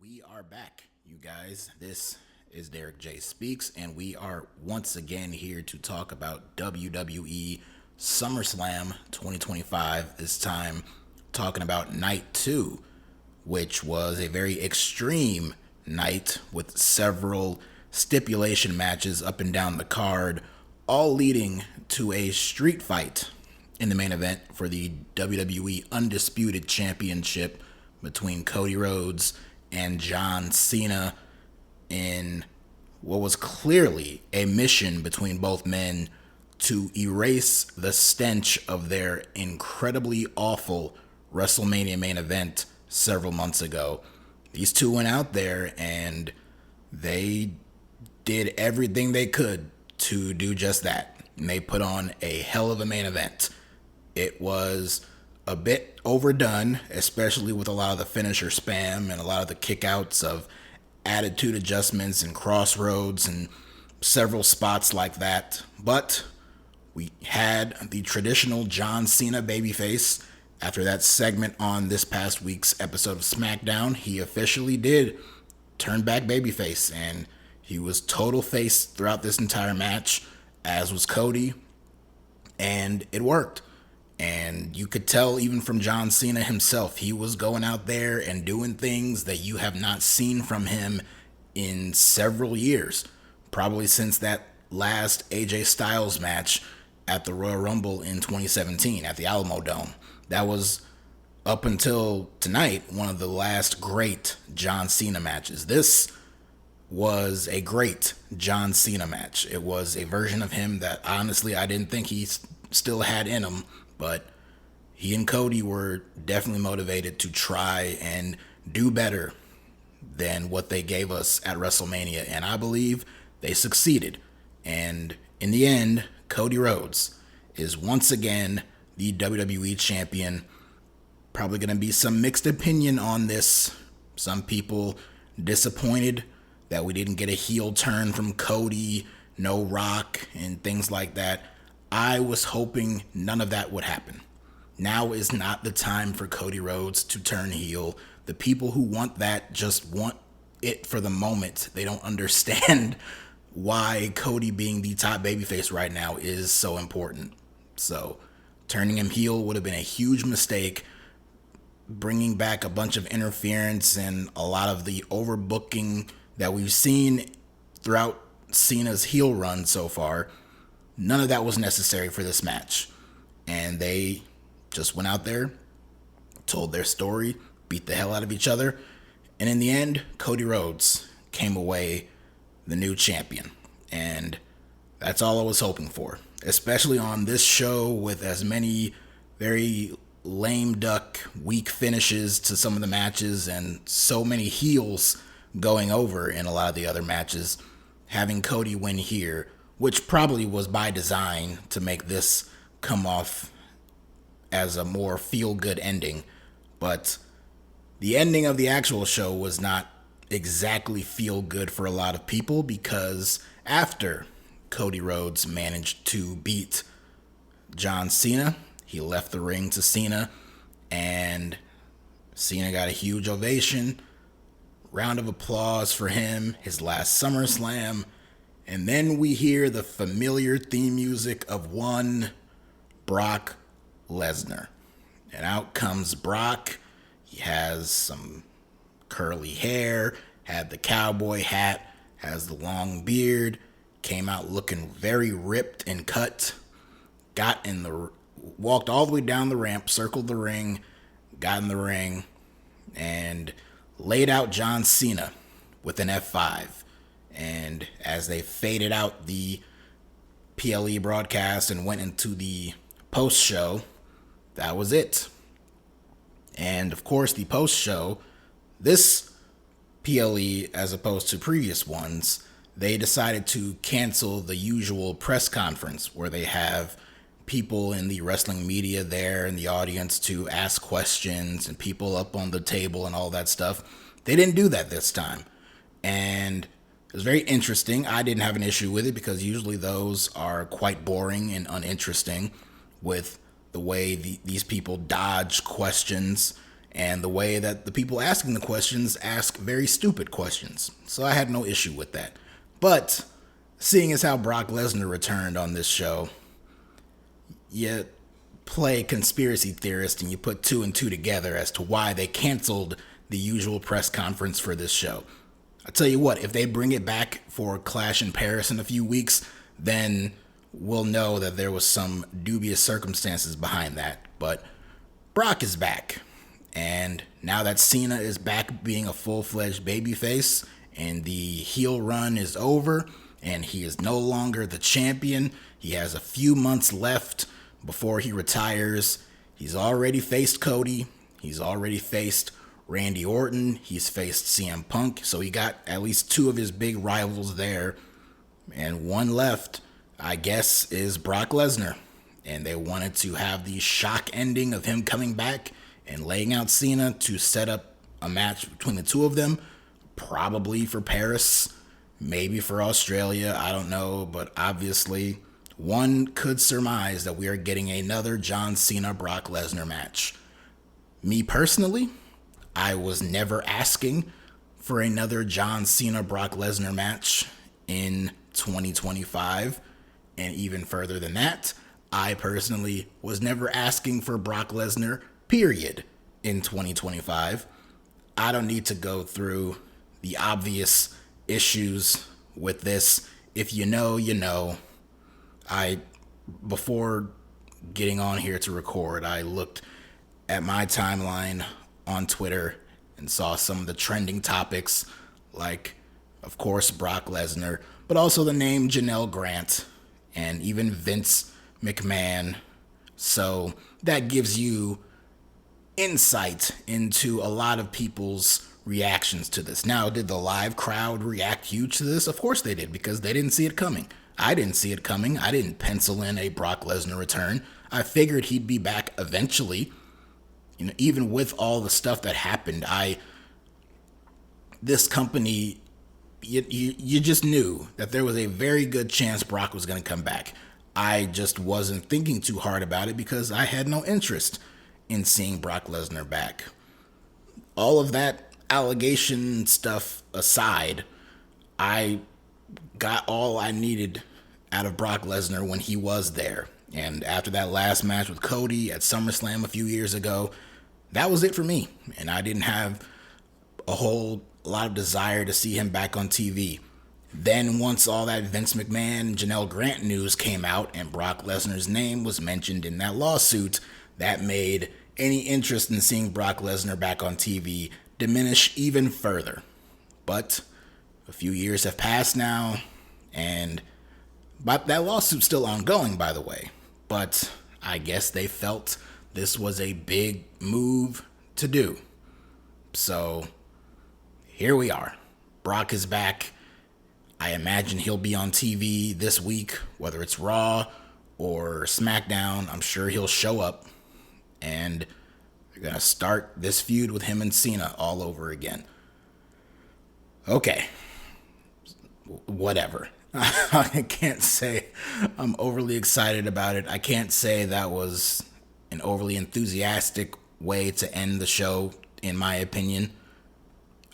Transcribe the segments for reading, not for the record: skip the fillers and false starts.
We are back, you guys. This is DerekJ Speaks, and we are once again here to talk about WWE SummerSlam 2025. This time, talking about night two, which was a very extreme night with several stipulation matches up and down the card, all leading to a street fight in the main event for the WWE Undisputed Championship between Cody Rhodes and John Cena in what was clearly a mission between both men to erase the stench of their incredibly awful WrestleMania main event several months ago. These two went out there and they did everything they could to do just that. And they put on a hell of a main event. It was a bit overdone, especially with a lot of the finisher spam and a lot of the kickouts of attitude adjustments and crossroads and several spots like that. But we had the traditional John Cena babyface. After that segment on this past week's episode of SmackDown, he officially did turn back babyface, and he was total face throughout this entire match, as was Cody, and it worked. And you could tell even from John Cena himself, he was going out there and doing things that you have not seen from him in several years. Probably since that last AJ Styles match at the Royal Rumble in 2017 at the Alamo Dome. That was, up until tonight, one of the last great John Cena matches. This was a great John Cena match. It was a version of him that honestly I didn't think he still had in him. But he and Cody were definitely motivated to try and do better than what they gave us at WrestleMania. And I believe they succeeded. And in the end, Cody Rhodes is once again the WWE champion. Probably going to be some mixed opinion on this. Some people disappointed that we didn't get a heel turn from Cody, no Rock, and things like that. I was hoping none of that would happen. Now is not the time for Cody Rhodes to turn heel. The people who want that just want it for the moment. They don't understand why Cody being the top babyface right now is so important. So turning him heel would have been a huge mistake. Bringing back a bunch of interference and a lot of the overbooking that we've seen throughout Cena's heel run so far, none of that was necessary for this match. And they just went out there, told their story, beat the hell out of each other. And in the end, Cody Rhodes came away the new champion. And that's all I was hoping for. Especially on this show with as many very lame duck, weak finishes to some of the matches and so many heels going over in a lot of the other matches. Having Cody win here, which probably was by design to make this come off as a more feel-good ending. But the ending of the actual show was not exactly feel-good for a lot of people, because after Cody Rhodes managed to beat John Cena, he left the ring to Cena, and Cena got a huge ovation, round of applause for him, his last SummerSlam. And then we hear the familiar theme music of one Brock Lesnar. And out comes Brock. He has some curly hair, had the cowboy hat, has the long beard, came out looking very ripped and cut, walked all the way down the ramp, circled the ring, got in the ring, and laid out John Cena with an F5. And as they faded out the PLE broadcast and went into the post-show, that was it. And of course, the post-show, this PLE, as opposed to previous ones, they decided to cancel the usual press conference where they have people in the wrestling media there in the audience to ask questions and people up on the table and all that stuff. They didn't do that this time. And it was very interesting. I didn't have an issue with it because usually those are quite boring and uninteresting with the way these people dodge questions And the way that the people asking the questions ask very stupid questions. So I had no issue with that. But seeing as how Brock Lesnar returned on this show, you play conspiracy theorist and you put two and two together as to why they canceled the usual press conference for this show. I'll tell you what, if they bring it back for Clash in Paris in a few weeks, then we'll know that there was some dubious circumstances behind that. But Brock is back. And now that Cena is back being a full-fledged babyface and the heel run is over and he is no longer the champion, he has a few months left before he retires. He's already faced Cody. He's already faced Randy Orton. He's faced CM Punk. So he got at least two of his big rivals there. And one left, I guess, is Brock Lesnar. And they wanted to have the shock ending of him coming back and laying out Cena to set up a match between the two of them. Probably for Paris. Maybe for Australia. I don't know. But obviously, one could surmise that we are getting another John Cena Brock Lesnar match. Me personally, I was never asking for another John Cena Brock Lesnar match in 2025. And even further than that, I personally was never asking for Brock Lesnar, period, in 2025. I don't need to go through the obvious issues with this. If you know, you know. Before getting on here to record, I looked at my timeline on Twitter and saw some of the trending topics, like, of course, Brock Lesnar, but also the name Janelle Grant and even Vince McMahon. So that gives you insight into a lot of people's reactions to this. Now, did the live crowd react huge to this? Of course they did, because they didn't see it coming. I didn't see it coming. I didn't pencil in a Brock Lesnar return. I figured he'd be back eventually. You know, even with all the stuff that happened, this company, you just knew that there was a very good chance Brock was going to come back. I just wasn't thinking too hard about it because I had no interest in seeing Brock Lesnar back. All of that allegation stuff aside, I got all I needed out of Brock Lesnar when he was there. And after that last match with Cody at SummerSlam a few years ago, that was it for me. And I didn't have a whole lot of desire to see him back on TV. Then once all that Vince McMahon, Janelle Grant news came out and Brock Lesnar's name was mentioned in that lawsuit, that made any interest in seeing Brock Lesnar back on TV diminish even further. But a few years have passed now, and that lawsuit's still ongoing, by the way. But I guess they felt this was a big move to do. So here we are. Brock is back. I imagine he'll be on TV this week, whether it's Raw or SmackDown. I'm sure he'll show up, and they're going to start this feud with him and Cena all over again. Okay. Whatever. I can't say I'm overly excited about it. I can't say that was an overly enthusiastic way to end the show, in my opinion.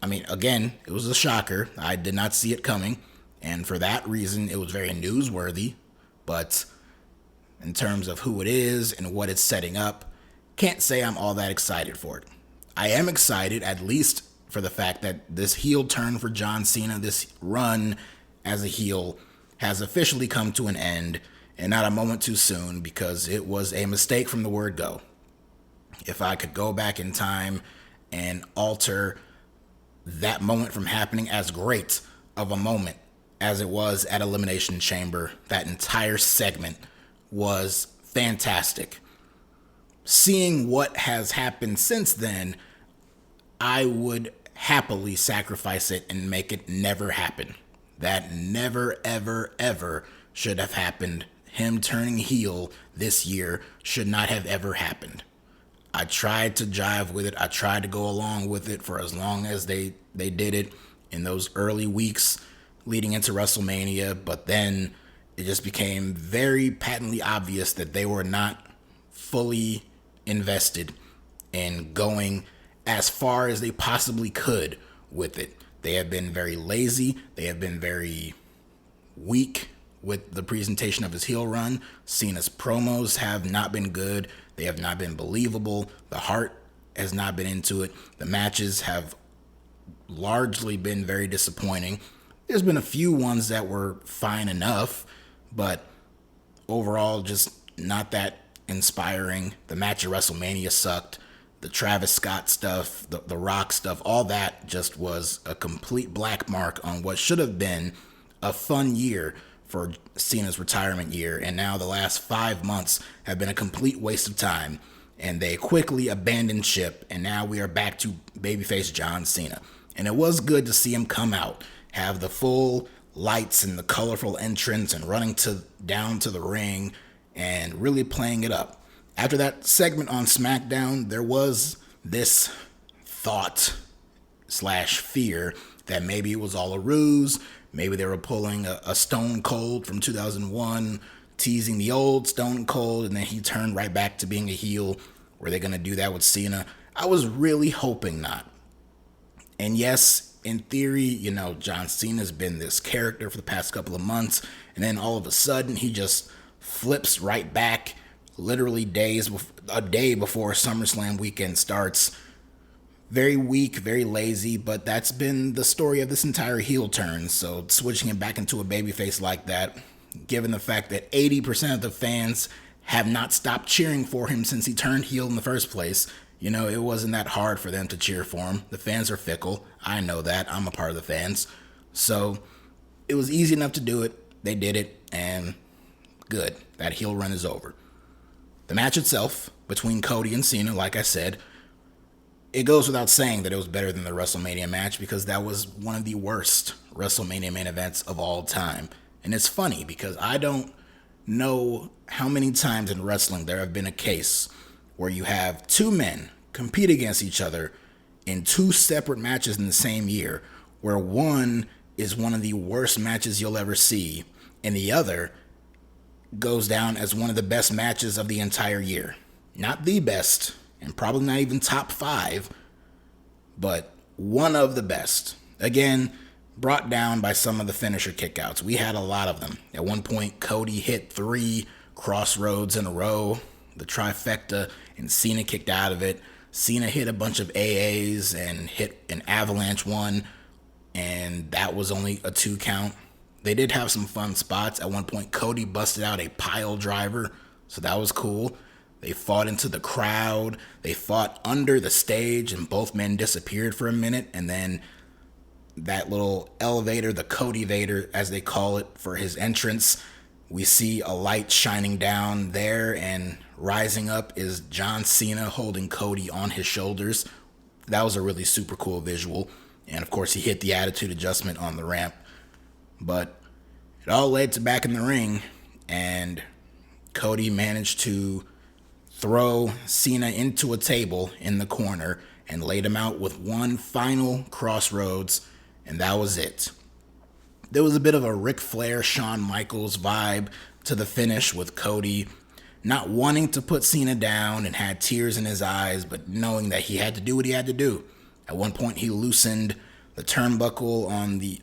I mean, again, it was a shocker. I did not see it coming. And for that reason, it was very newsworthy. But in terms of who it is and what it's setting up, can't say I'm all that excited for it. I am excited, at least for the fact that this heel turn for John Cena, this run as a heel, has officially come to an end, and not a moment too soon, because it was a mistake from the word go. If I could go back in time and alter that moment from happening, as great of a moment as it was at Elimination Chamber, that entire segment was fantastic. Seeing what has happened since then, I would happily sacrifice it and make it never happen. That never, ever, ever should have happened. Him turning heel this year should not have ever happened. I tried to jive with it. I tried to go along with it for as long as they did it in those early weeks leading into WrestleMania, but then it just became very patently obvious that they were not fully invested in going as far as they possibly could with it. They have been very lazy. They have been very weak with the presentation of his heel run. Cena's promos have not been good. They have not been believable. The heart has not been into it. The matches have largely been very disappointing. There's been a few ones that were fine enough, but overall just not that inspiring. The match at WrestleMania sucked. The Travis Scott stuff, the Rock stuff, all that just was a complete black mark on what should have been a fun year for Cena's retirement year. And now the last 5 months have been a complete waste of time. And they quickly abandoned ship. And now we are back to babyface John Cena. And it was good to see him come out, have the full lights and the colorful entrance and running down to the ring and really playing it up. After that segment on SmackDown, there was this thought/fear that maybe it was all a ruse. Maybe they were pulling a Stone Cold from 2001, teasing the old Stone Cold, and then he turned right back to being a heel. Were they going to do that with Cena? I was really hoping not. And yes, in theory, John Cena's been this character for the past couple of months, and then all of a sudden he just flips right back, literally a day before SummerSlam weekend starts. Very weak, very lazy, but that's been the story of this entire heel turn. So switching him back into a babyface like that, given the fact that 80% of the fans have not stopped cheering for him since he turned heel in the first place, it wasn't that hard for them to cheer for him. The fans are fickle. I know that. I'm a part of the fans. So it was easy enough to do it. They did it, and good. That heel run is over. The match itself between Cody and Cena, like I said, it goes without saying that it was better than the WrestleMania match because that was one of the worst WrestleMania main events of all time. And it's funny because I don't know how many times in wrestling there have been a case where you have two men compete against each other in two separate matches in the same year, where one is one of the worst matches you'll ever see and the other goes down as one of the best matches of the entire year. Not the best, and probably not even top 5, but one of the best. Again, brought down by some of the finisher kickouts. We had a lot of them. At one point, Cody hit 3 crossroads in a row, the trifecta, and Cena kicked out of it. Cena hit a bunch of AAs and hit an avalanche one, and that was only a 2 count. They did have some fun spots. At one point, Cody busted out a pile driver, so that was cool. They fought into the crowd. They fought under the stage, and both men disappeared for a minute. And then that little elevator, the Cody Vader, as they call it, for his entrance, we see a light shining down there, and rising up is John Cena holding Cody on his shoulders. That was a really super cool visual. And, of course, he hit the attitude adjustment on the ramp. But it all led to back in the ring, and Cody managed to throw Cena into a table in the corner and laid him out with one final crossroads, and that was it. There was a bit of a Ric Flair, Shawn Michaels vibe to the finish, with Cody not wanting to put Cena down and had tears in his eyes, but knowing that he had to do what he had to do. At one point, he loosened the turnbuckle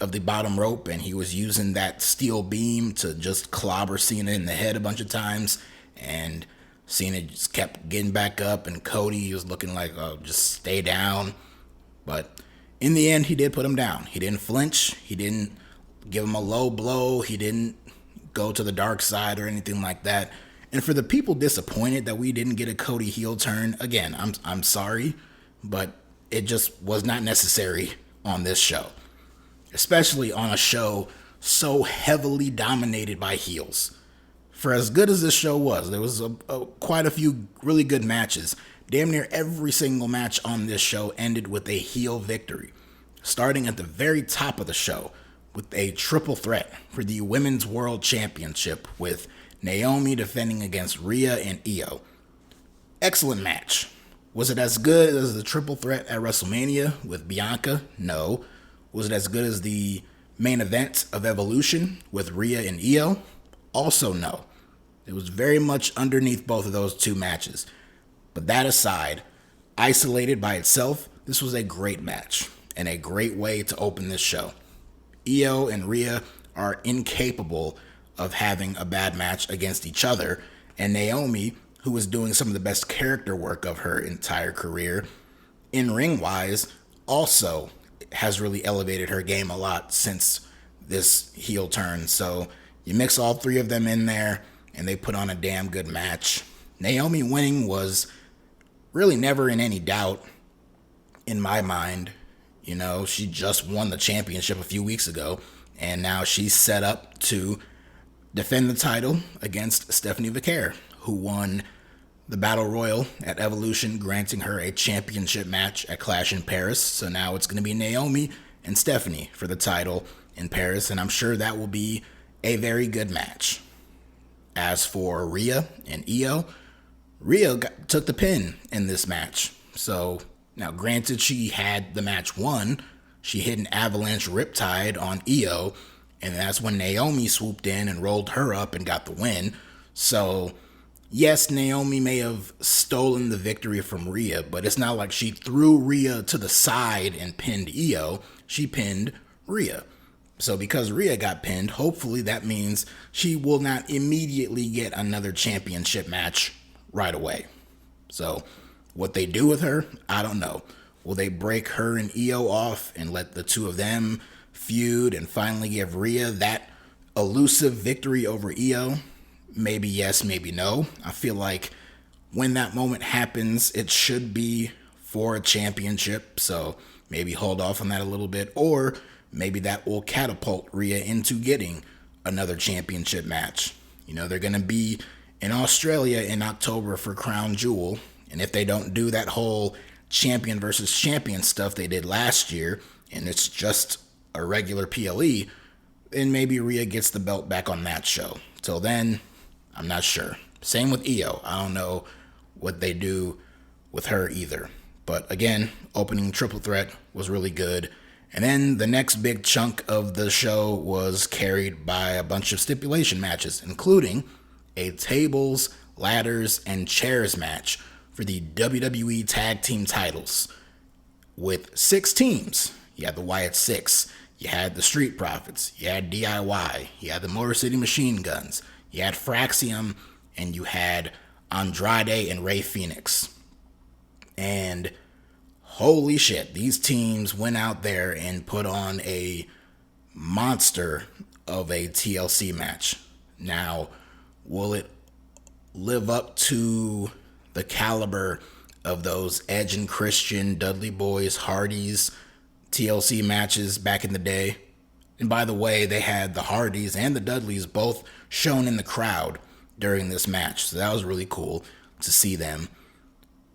of the bottom rope, and he was using that steel beam to just clobber Cena in the head a bunch of times, and Cena just kept getting back up, and Cody was looking like, oh, just stay down. But in the end, he did put him down. He didn't flinch. He didn't give him a low blow. He didn't go to the dark side or anything like that. And for the people disappointed that we didn't get a Cody heel turn, again, I'm sorry, but it just was not necessary on this show, especially on a show so heavily dominated by heels. For as good as this show was, there was quite a few really good matches. Damn near every single match on this show ended with a heel victory, starting at the very top of the show with a triple threat for the Women's World Championship, with Naomi defending against Rhea and Io. Excellent match. Was it as good as the triple threat at WrestleMania with Bianca? No. Was it as good as the main event of Evolution with Rhea and Io? Also no. It was very much underneath both of those two matches. But that aside, isolated by itself, this was a great match and a great way to open this show. Io and Rhea are incapable of having a bad match against each other, and Naomi, who is doing some of the best character work of her entire career, in ring wise, also has really elevated her game a lot since this heel turn. So you mix all three of them in there and they put on a damn good match. Naomi winning was really never in any doubt in my mind. You know, she just won the championship a few weeks ago, and now she's set up to defend the title against Stephanie Vaquer, who won the Battle Royal at Evolution, granting her a championship match at Clash in Paris. So now it's going to be Naomi and Stephanie for the title in Paris, and I'm sure that will be a very good match. As for Rhea and Io, Rhea took the pin in this match. So now, granted, she had the match won. She hit an avalanche riptide on Io, and that's when Naomi swooped in and rolled her up and got the win. So yes, Naomi may have stolen the victory from Rhea, but it's not like she threw Rhea to the side and pinned Io. She pinned Rhea. So because Rhea got pinned, hopefully that means she will not immediately get another championship match right away. So what they do with her, I don't know. Will they break her and Io off and let the two of them feud and finally give Rhea that elusive victory over Io? Maybe yes, maybe no. I feel like when that moment happens, it should be for a championship. So maybe hold off on that a little bit, or maybe that will catapult Rhea into getting another championship match. You know, they're going to be in Australia in October for Crown Jewel. And if they don't do that whole champion versus champion stuff they did last year, and it's just a regular PLE, then maybe Rhea gets the belt back on that show. Till then, I'm not sure. Same with Io. I don't know what they do with her either. But again, opening triple threat was really good. And then the next big chunk of the show was carried by a bunch of stipulation matches, including a tables, ladders, and chairs match for the WWE Tag Team titles with 6 teams. You had the Wyatt Six, you had the Street Profits, you had DIY, you had the Motor City Machine Guns, you had Fraxium, and you had Andrade and Rey Fenix. And holy shit, these teams went out there and put on a monster of a TLC match. Now, will it live up to the caliber of those Edge and Christian, Dudley Boys, Hardys TLC matches back in the day? And by the way, they had the Hardys and the Dudleys both shown in the crowd during this match, so that was really cool to see them.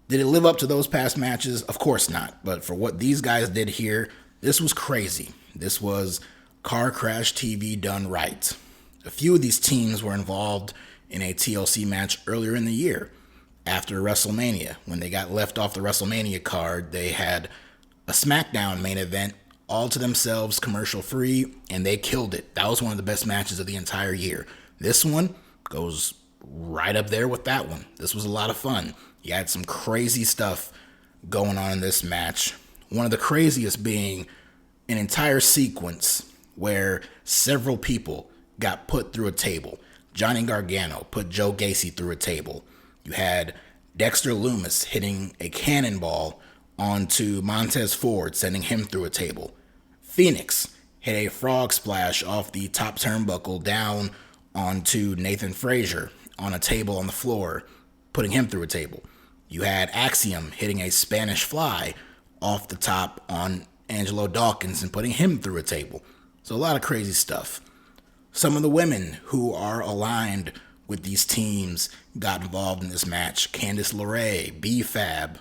Did it live up to those past matches? Of course not. But for what these guys did here, this was crazy. This was car crash TV done right. A few of these teams were involved in a TLC match earlier in the year after WrestleMania. When they got left off the WrestleMania card, they had a SmackDown main event all to themselves, commercial free, and they killed it. That was one of the best matches of the entire year. This one goes right up there with that one. This was a lot of fun. You had some crazy stuff going on in this match. One of the craziest being an entire sequence where several people got put through a table. Johnny Gargano put Joe Gacy through a table. You had Dexter Lumis hitting a cannonball onto Montez Ford, sending him through a table. Phoenix hit a frog splash off the top turnbuckle down onto Nathan Frazier on a table on the floor, putting him through a table. You had Axiom hitting a Spanish fly off the top on Angelo Dawkins and putting him through a table. So a lot of crazy stuff. Some of the women who are aligned with these teams got involved in this match. Candice LeRae, B-Fab,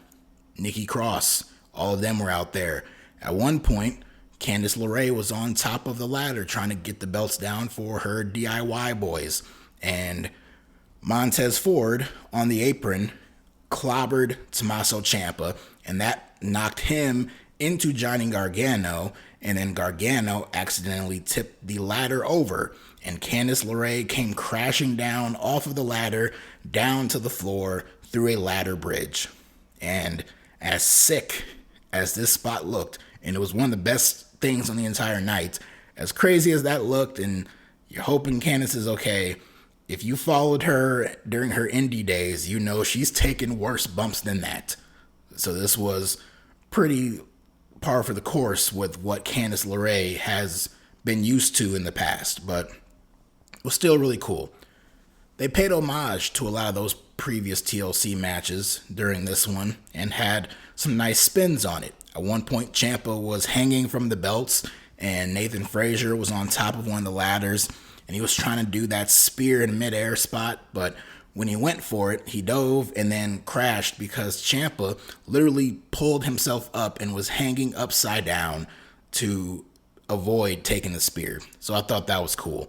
Nikki Cross, all of them were out there. At one point, Candice LeRae was on top of the ladder trying to get the belts down for her DIY boys. And Montez Ford on the apron clobbered Tommaso Ciampa, and that knocked him into Johnny Gargano, and then Gargano accidentally tipped the ladder over, and Candice LeRae came crashing down off of the ladder down to the floor through a ladder bridge. And as sick as this spot looked, and it was one of the best things on the entire night. As crazy as that looked, and you're hoping Candice is okay, if you followed her during her indie days, you know she's taken worse bumps than that. So this was pretty par for the course with what Candice LeRae has been used to in the past, but it was still really cool. They paid homage to a lot of those previous TLC matches during this one and had some nice spins on it. At one point, Ciampa was hanging from the belts and Nathan Frazier was on top of one of the ladders and he was trying to do that spear in midair spot, but when he went for it, he dove and then crashed because Ciampa literally pulled himself up and was hanging upside down to avoid taking the spear. So I thought that was cool.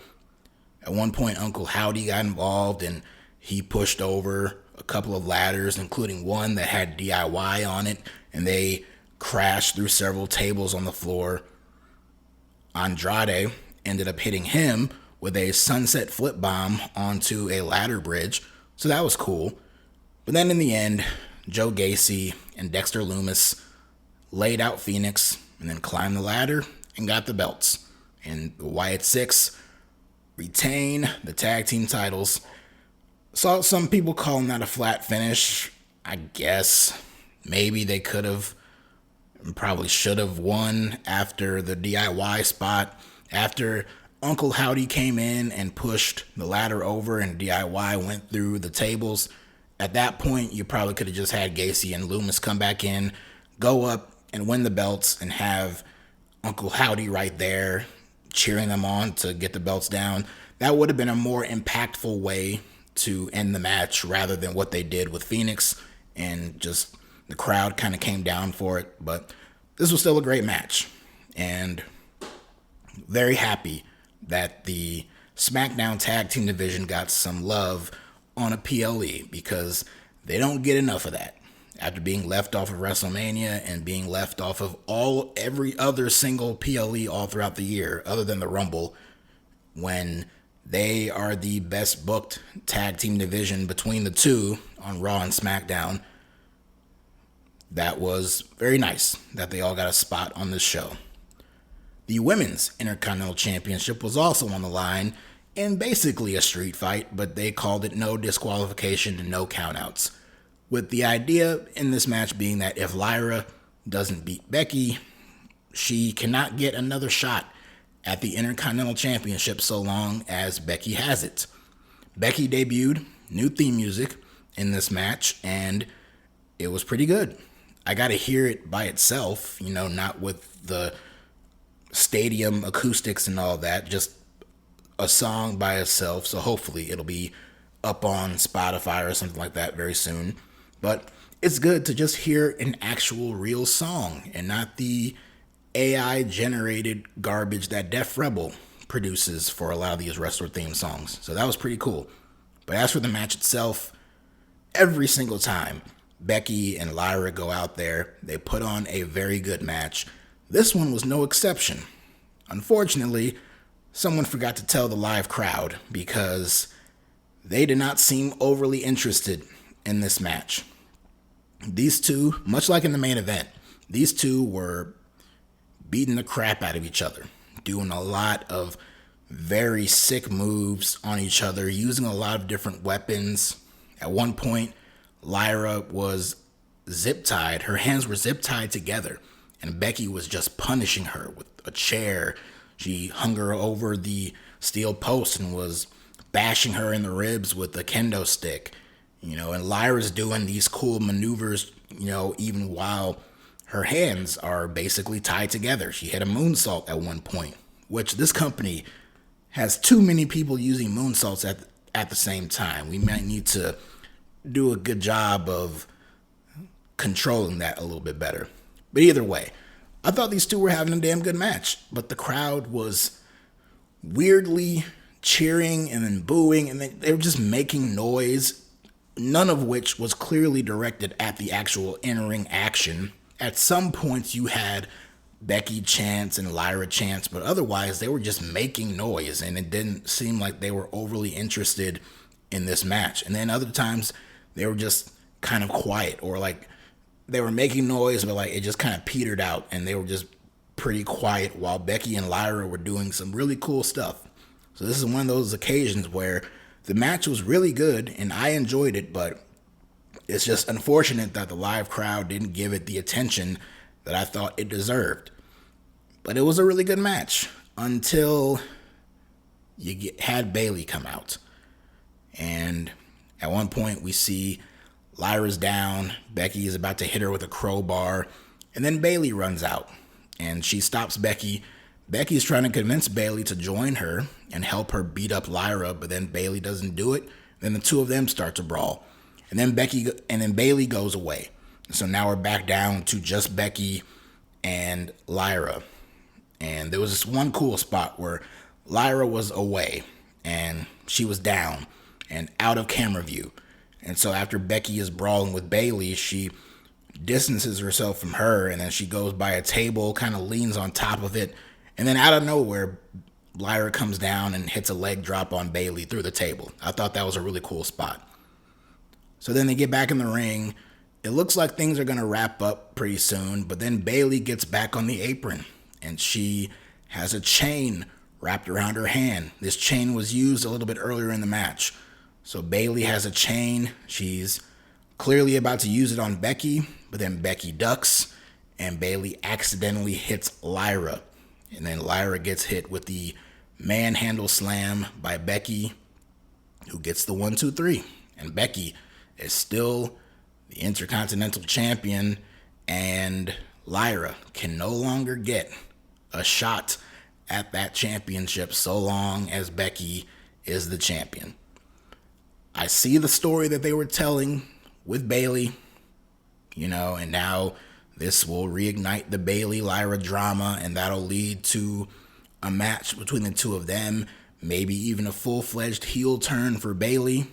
At one point, Uncle Howdy got involved and he pushed over a couple of ladders, including one that had DIY on it, and they crashed through several tables on the floor. Andrade ended up hitting him with a sunset flip bomb onto a ladder bridge, so that was cool. But then in the end, Joe Gacy and Dexter Lumis laid out Phoenix and then climbed the ladder and got the belts. And the Wyatt Six retain the tag team titles. Saw some people calling that a flat finish. I guess maybe they could have, probably should have won after the DIY spot. After Uncle Howdy came in and pushed the ladder over and DIY went through the tables, at that point you probably could have just had Gacy and Lumis come back in, go up and win the belts and have Uncle Howdy right there cheering them on to get the belts down. That would have been a more impactful way to end the match rather than what they did with Phoenix, and just the crowd kind of came down for it. But this was still a great match, and very happy that the SmackDown Tag Team division got some love on a PLE, because they don't get enough of that. After being left off of WrestleMania and being left off of every other single PLE all throughout the year, other than the Rumble, when they are the best booked tag team division between the two on Raw and SmackDown, that was very nice that they all got a spot on this show. The Women's Intercontinental Championship was also on the line in basically a street fight, but they called it no disqualification and no countouts, with the idea in this match being that if Lyra doesn't beat Becky, she cannot get another shot at the Intercontinental Championship so long as Becky has it. Becky debuted new theme music in this match, and it was pretty good. I got to hear it by itself, not with the stadium acoustics and all that, just a song by itself. So hopefully it'll be up on Spotify or something like that very soon. But it's good to just hear an actual real song and not the AI generated garbage that Def Rebel produces for a lot of these wrestler theme songs. So that was pretty cool. But as for the match itself, every single time Becky and Lyra go out there, they put on a very good match. This one was no exception. Unfortunately, someone forgot to tell the live crowd because they did not seem overly interested in this match. These two, much like in the main event, these two were beating the crap out of each other, doing a lot of very sick moves on each other, using a lot of different weapons. At one point, Lyra was zip-tied. Her hands were zip-tied together, and Becky was just punishing her with a chair. She hung her over the steel post and was bashing her in the ribs with a kendo stick. And Lyra's doing these cool maneuvers, even while her hands are basically tied together. She had a moonsault at one point, which this company has too many people using moonsaults at the same time. We might need to do a good job of controlling that a little bit better. But either way, I thought these two were having a damn good match, but the crowd was weirdly cheering and then booing, and they were just making noise, none of which was clearly directed at the actual in-ring action. At some points you had Becky chants and Lyra chants, but otherwise they were just making noise, and it didn't seem like they were overly interested in this match. And then other times they were just kind of quiet, or like they were making noise, but like it just kind of petered out, and they were just pretty quiet while Becky and Lyra were doing some really cool stuff. So this is one of those occasions where the match was really good and I enjoyed it, but it's just unfortunate that the live crowd didn't give it the attention that I thought it deserved. But it was a really good match until had Bayley come out. And at one point we see Lyra's down, Becky is about to hit her with a crowbar, and then Bayley runs out and she stops Becky. Becky's trying to convince Bayley to join her and help her beat up Lyra, but then Bayley doesn't do it. Then the two of them start to brawl. And then Bayley goes away. So now we're back down to just Becky and Lyra. And there was this one cool spot where Lyra was away and she was down and out of camera view. And so after Becky is brawling with Bayley, she distances herself from her, and then she goes by a table, kind of leans on top of it, and then out of nowhere, Lyra comes down and hits a leg drop on Bayley through the table. I thought that was a really cool spot. So then they get back in the ring. It looks like things are going to wrap up pretty soon, but then Bayley gets back on the apron, and she has a chain wrapped around her hand. This chain was used a little bit earlier in the match. So Bayley has a chain. She's clearly about to use it on Becky, but then Becky ducks, and Bayley accidentally hits Lyra. And then Lyra gets hit with the manhandle slam by Becky, who gets the 1, 2, 3. And Becky is still the Intercontinental Champion, and Lyra can no longer get a shot at that championship so long as Becky is the champion. I see the story that they were telling with Bayley, and now this will reignite the Bayley-Lyra drama, and that'll lead to a match between the two of them, maybe even a full-fledged heel turn for Bayley,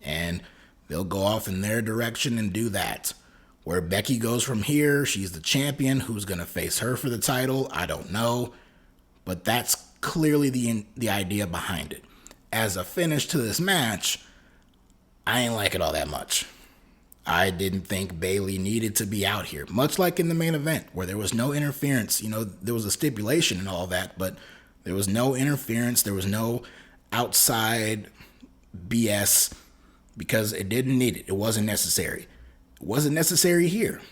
and they'll go off in their direction and do that. Where Becky goes from here, she's the champion. Who's going to face her for the title? I don't know, but that's clearly the idea behind it. As a finish to this match, I ain't like it all that much. I didn't think Bayley needed to be out here, much like in the main event where there was no interference. There was a stipulation and all that, but there was no interference. There was no outside BS because it didn't need it. It wasn't necessary. It wasn't necessary here.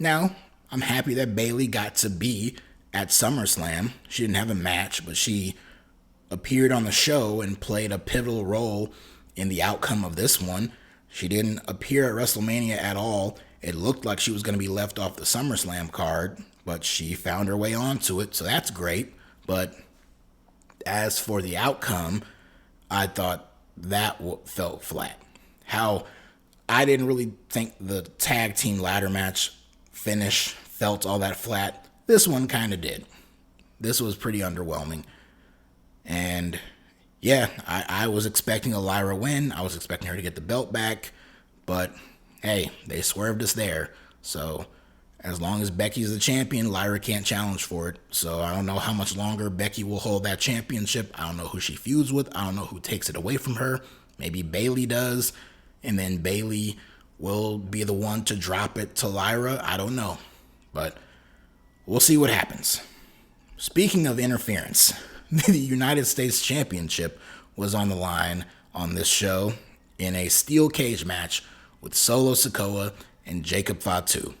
Now, I'm happy that Bayley got to be at SummerSlam. She didn't have a match, but she appeared on the show and played a pivotal role in the outcome of this one. She didn't appear at WrestleMania at all. It looked like she was going to be left off the SummerSlam card, but she found her way onto it, so that's great. But as for the outcome, I thought that felt flat. How I didn't really think the tag team ladder match finish felt all that flat. This one kind of did. This was pretty underwhelming. And yeah, I was expecting a Lyra win. I was expecting her to get the belt back. But hey, they swerved us there. So as long as Becky's the champion, Lyra can't challenge for it. So I don't know how much longer Becky will hold that championship. I don't know who she feuds with. I don't know who takes it away from her. Maybe Bayley does. And then Bayley will be the one to drop it to Lyra. I don't know. But we'll see what happens. Speaking of interference, the United States Championship was on the line on this show in a steel cage match with Solo Sikoa and Jacob Fatu.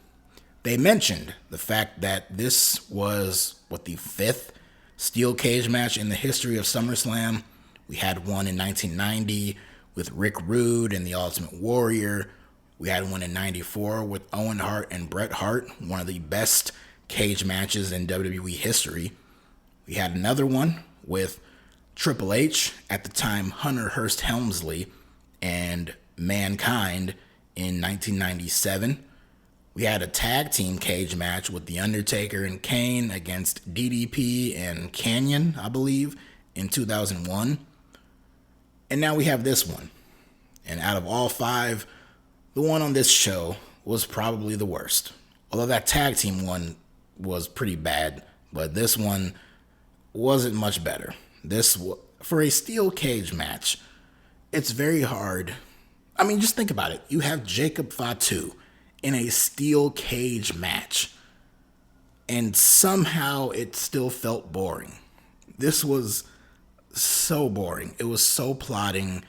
They mentioned the fact that this was, the 5th steel cage match in the history of SummerSlam. We had one in 1990 with Rick Rude and the Ultimate Warrior. We had one in 94 with Owen Hart and Bret Hart, one of the best cage matches in WWE history. We had another one with Triple H, at the time Hunter Hearst Helmsley, and Mankind in 1997. We had a tag team cage match with The Undertaker and Kane against DDP and Canyon, I believe, in 2001. And now we have this one. And out of all 5, the one on this show was probably the worst. Although that tag team one was pretty bad, but this one wasn't much better. For a steel cage match, it's very hard. I mean, just think about it. You have Jacob Fatu in a steel cage match. And somehow it still felt boring. This was so boring. It was so plotting.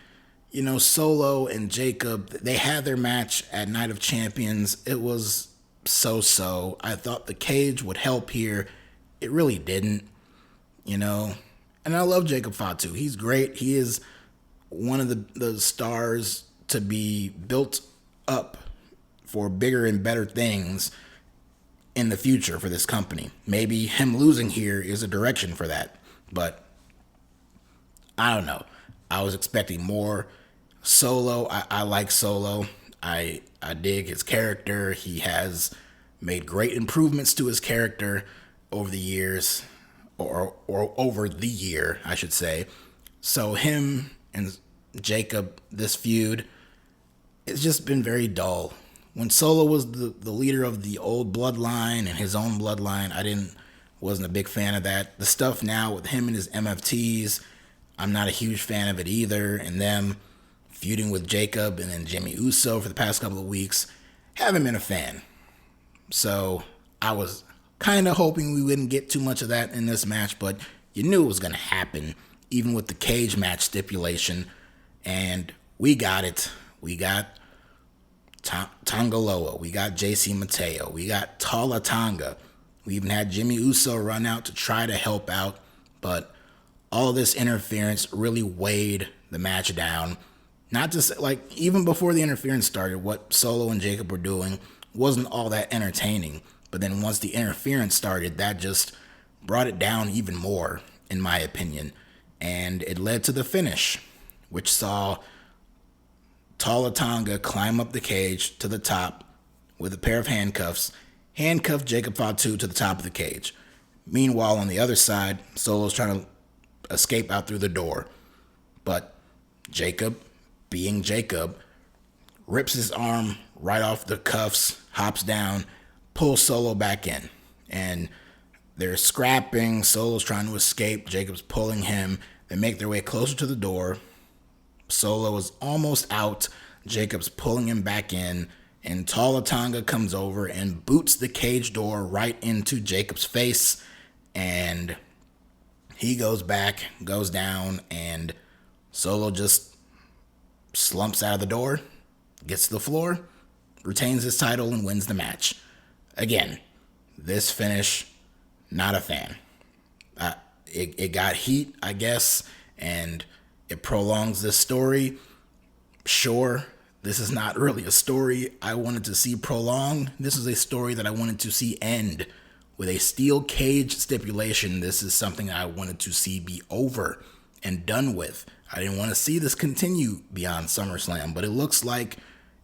You know, Solo and Jacob, they had their match at Night of Champions. It was so-so. I thought the cage would help here. It really didn't, you know. And I love Jacob Fatu. He's great. He is one of the stars to be built up for bigger and better things in the future for this company. Maybe him losing here is a direction for that. But I don't know. I was expecting more. Solo, I like Solo. I dig his character. He has made great improvements to his character over the years, or over the year, I should say. So him and Jacob, this feud, it's just been very dull. When Solo was the leader of the old bloodline and his own bloodline, wasn't a big fan of that. The stuff now with him and his MFTs, I'm not a huge fan of it either. And them feuding with Jacob and then Jimmy Uso for the past couple of weeks, haven't been a fan. So I was kind of hoping we wouldn't get too much of that in this match, but you knew it was going to happen, even with the cage match stipulation. And we got it. We got Tonga Loa. We got JC Mateo. We got Tala Tonga. We even had Jimmy Uso run out to try to help out, but all of this interference really weighed the match down. Not just like, even before the interference started, what Solo and Jacob were doing wasn't all that entertaining. But then once the interference started, that just brought it down even more, in my opinion. And it led to the finish, which saw Tala Tonga climb up the cage to the top with a pair of handcuffs, handcuff Jacob Fatu to the top of the cage. Meanwhile, on the other side, Solo's trying to escape out through the door. But Jacob, being Jacob, rips his arm right off the cuffs, hops down, pulls Solo back in. And they're scrapping. Solo's trying to escape. Jacob's pulling him. They make their way closer to the door. Solo is almost out. Jacob's pulling him back in. And Tala Tonga comes over and boots the cage door right into Jacob's face. And he goes back, goes down, and Solo just slumps out of the door, gets to the floor, retains his title, and wins the match. Again, this finish, not a fan. It got heat, I guess, and it prolongs this story. Sure, this is not really a story I wanted to see prolong. This is a story that I wanted to see end with a steel cage stipulation. This is something I wanted to see be over and done with. I didn't want to see this continue beyond SummerSlam, but it looks like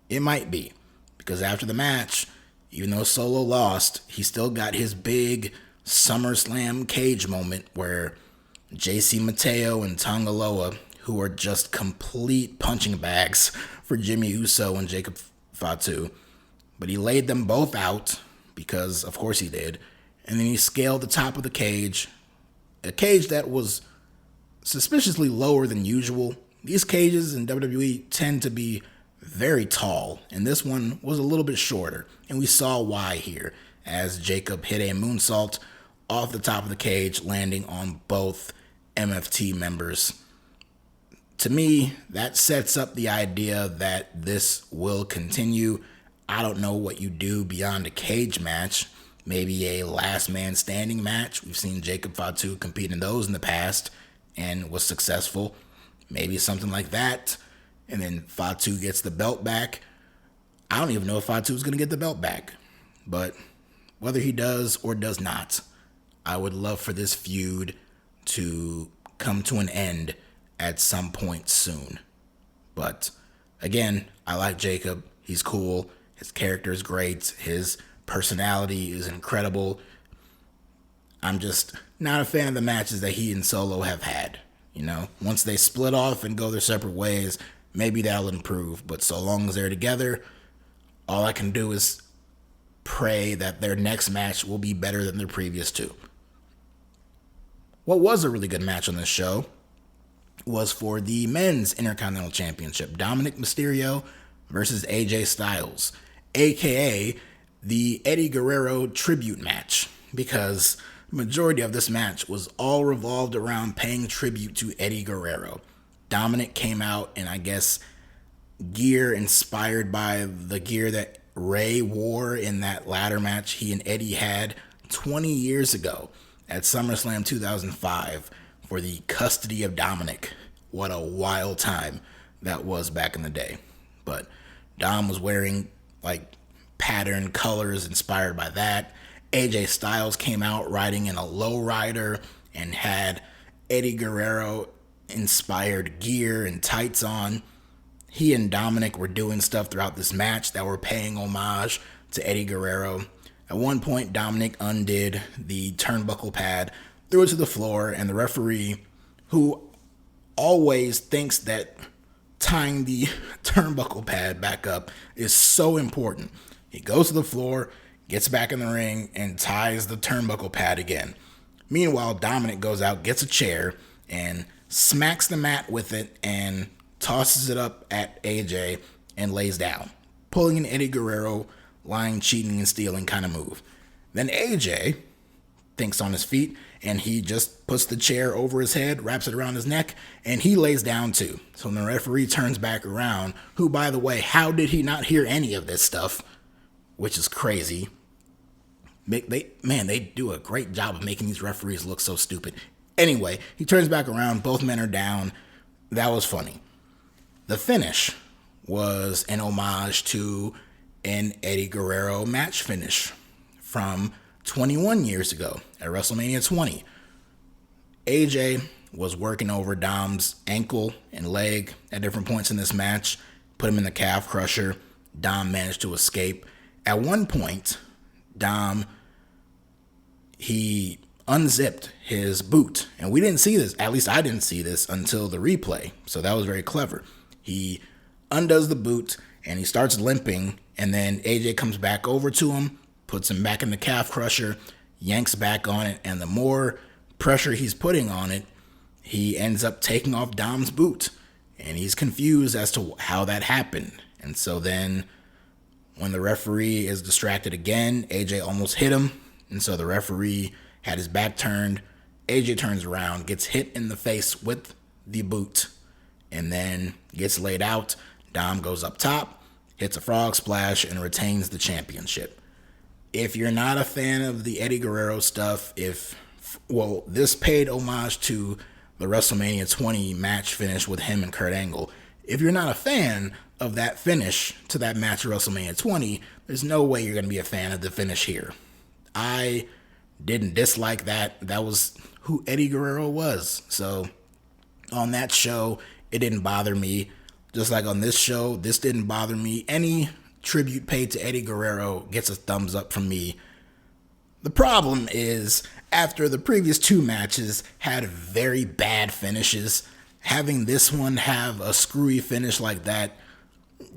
it might be. Because after the match, even though Solo lost, he still got his big SummerSlam cage moment where JC Mateo and Tonga Loa, who are just complete punching bags for Jimmy Uso and Jacob Fatu, but he laid them both out, because of course he did, and then he scaled the top of the cage, a cage that was suspiciously lower than usual. These cages in WWE tend to be very tall, and this one was a little bit shorter, and we saw why here, as Jacob hit a moonsault off the top of the cage, landing on both MFT members. To me, that sets up the idea that this will continue. I don't know what you do beyond a cage match. Maybe a last man standing match. We've seen Jacob Fatu compete in those in the past and was successful. Maybe something like that. And then Fatu gets the belt back. I don't even know if Fatu is going to get the belt back. But whether he does or does not, I would love for this feud to come to an end at some point soon. But again, I like Jacob. He's cool. His character is great. His personality is incredible. I'm just not a fan of the matches that he and Solo have had. You know, once they split off and go their separate ways, maybe that'll improve. But so long as they're together, all I can do is pray that their next match will be better than their previous two. What was a really good match on this show was for the men's Intercontinental Championship. Dominic Mysterio versus AJ Styles. aka the Eddie Guerrero tribute match, because the majority of this match was all revolved around paying tribute to Eddie Guerrero. Dominic came out in, I guess, gear inspired by the gear that Ray wore in that ladder match he and Eddie had 20 years ago at SummerSlam 2005 for the custody of Dominic. What a wild time that was back in the day. But Dom was wearing like pattern colors inspired by that. AJ Styles came out riding in a lowrider and had Eddie Guerrero inspired gear and tights on. He and Dominic were doing stuff throughout this match that were paying homage to Eddie Guerrero. At one point, Dominic undid the turnbuckle pad, threw it to the floor, and the referee, who always thinks that tying the turnbuckle pad back up is so important, he goes to the floor, gets back in the ring, and ties the turnbuckle pad again. Meanwhile, Dominic goes out, gets a chair, and smacks the mat with it, and tosses it up at AJ and lays down, pulling an Eddie Guerrero lying, cheating, and stealing kind of move. Then AJ thinks on his feet, and he just puts the chair over his head, wraps it around his neck, and he lays down too. So when the referee turns back around, who, by the way, how did he not hear any of this stuff? Which is crazy. They do a great job of making these referees look so stupid. Anyway, he turns back around, both men are down. That was funny. The finish was an homage to an Eddie Guerrero match finish from 21 years ago at WrestleMania 20. AJ was working over Dom's ankle and leg at different points in this match, put him in the calf crusher. Dom managed to escape. At one point, Dom, he unzipped his boot, and we didn't see this, at least I didn't see this until the replay, so that was very clever. He undoes the boot and he starts limping, and then AJ comes back over to him, puts him back in the calf crusher, yanks back on it, and the more pressure he's putting on it, he ends up taking off Dom's boot, and he's confused as to how that happened. And so then when the referee is distracted again, AJ almost hit him, and so the referee had his back turned. AJ turns around, gets hit in the face with the boot, and then gets laid out. Dom goes up top, hits a frog splash, and retains the championship. If you're not a fan of the Eddie Guerrero stuff, this paid homage to the WrestleMania 20 match finish with him and Kurt Angle. If you're not a fan of that finish to that match at WrestleMania 20, there's no way you're going to be a fan of the finish here. I didn't dislike that. That was who Eddie Guerrero was. So on that show, it didn't bother me. Just like on this show, this didn't bother me. Any tribute paid to Eddie Guerrero gets a thumbs up from me. The problem is, after the previous two matches had very bad finishes, having this one have a screwy finish like that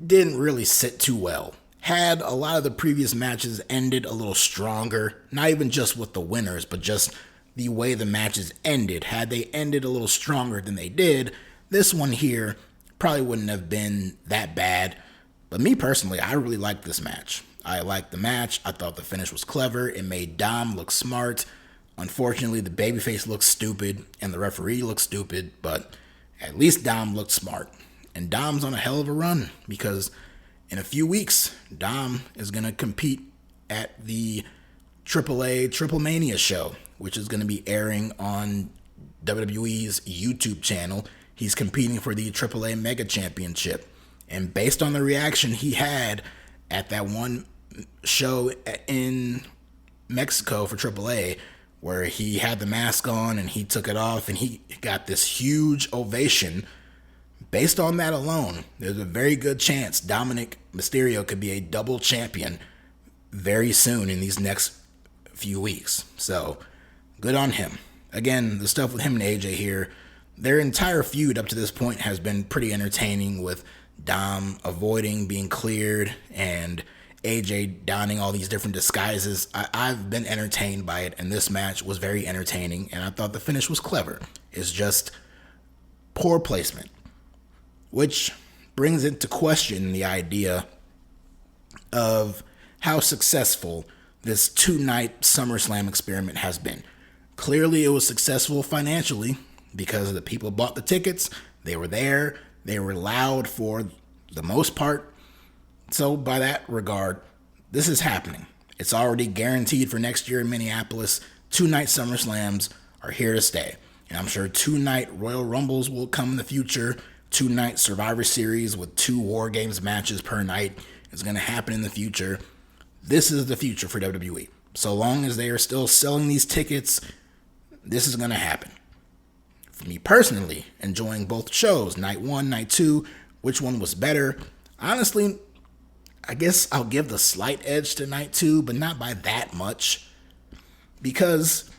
didn't really sit too well. Had a lot of the previous matches ended a little stronger, not even just with the winners, but just the way the matches ended. Had they ended a little stronger than they did, this one here probably wouldn't have been that bad. But me personally, I really liked this match. I liked the match. I thought the finish was clever. It made Dom look smart. Unfortunately, the babyface looked stupid and the referee looked stupid, but at least Dom looked smart. And Dom's on a hell of a run, because in a few weeks, Dom is going to compete at the AAA Triple Mania show, which is going to be airing on WWE's YouTube channel. He's competing for the AAA Mega Championship. And based on the reaction he had at that one show in Mexico for AAA, where he had the mask on and he took it off and he got this huge ovation, based on that alone, there's a very good chance Dominic Mysterio could be a double champion very soon in these next few weeks. So, good on him. Again, the stuff with him and AJ here, their entire feud up to this point has been pretty entertaining, with Dom avoiding being cleared and AJ donning all these different disguises. I've been entertained by it, and this match was very entertaining, and I thought the finish was clever. It's just poor placement, which brings into question the idea of how successful this 2-night SummerSlam experiment has been. Clearly, it was successful financially because the people bought the tickets. They were there. They were loud for the most part. So by that regard, this is happening. It's already guaranteed for next year in Minneapolis. 2-night SummerSlams are here to stay. And I'm sure 2-night Royal Rumbles will come in the future. 2-night Survivor Series with 2 War Games matches per night is going to happen in the future. This is the future for WWE. So long as they are still selling these tickets, this is going to happen. For me personally, enjoying both shows, night 1, night 2, which one was better? Honestly, I guess I'll give the slight edge to night 2, but not by that much. Because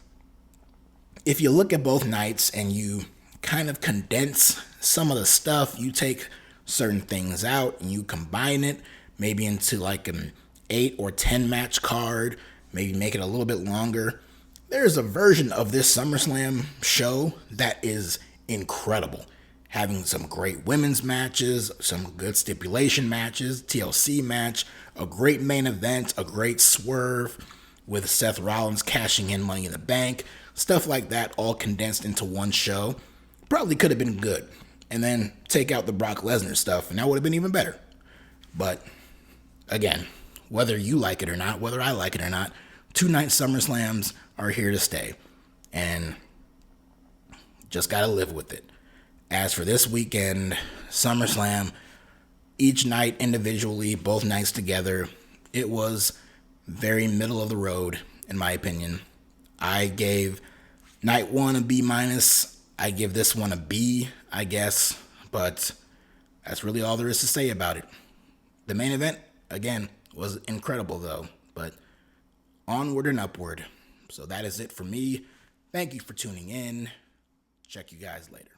if you look at both nights and you kind of condense some of the stuff, you take certain things out and you combine it maybe into like an 8 or 10 match card, maybe make it a little bit longer. There's a version of this SummerSlam show that is incredible. Having some great women's matches, some good stipulation matches, TLC match, a great main event, a great swerve with Seth Rollins cashing in Money in the Bank, stuff like that all condensed into one show. Probably could have been good. And then take out the Brock Lesnar stuff and that would have been even better. But again, whether you like it or not, whether I like it or not, 2-night SummerSlams are here to stay. And just got to live with it. As for this weekend, SummerSlam, each night individually, both nights together, it was very middle of the road, in my opinion. I gave night 1 a B-. I give this one a B, I guess. But that's really all there is to say about it. The main event, again, was incredible, though. But onward and upward. So that is it for me. Thank you for tuning in. Check you guys later.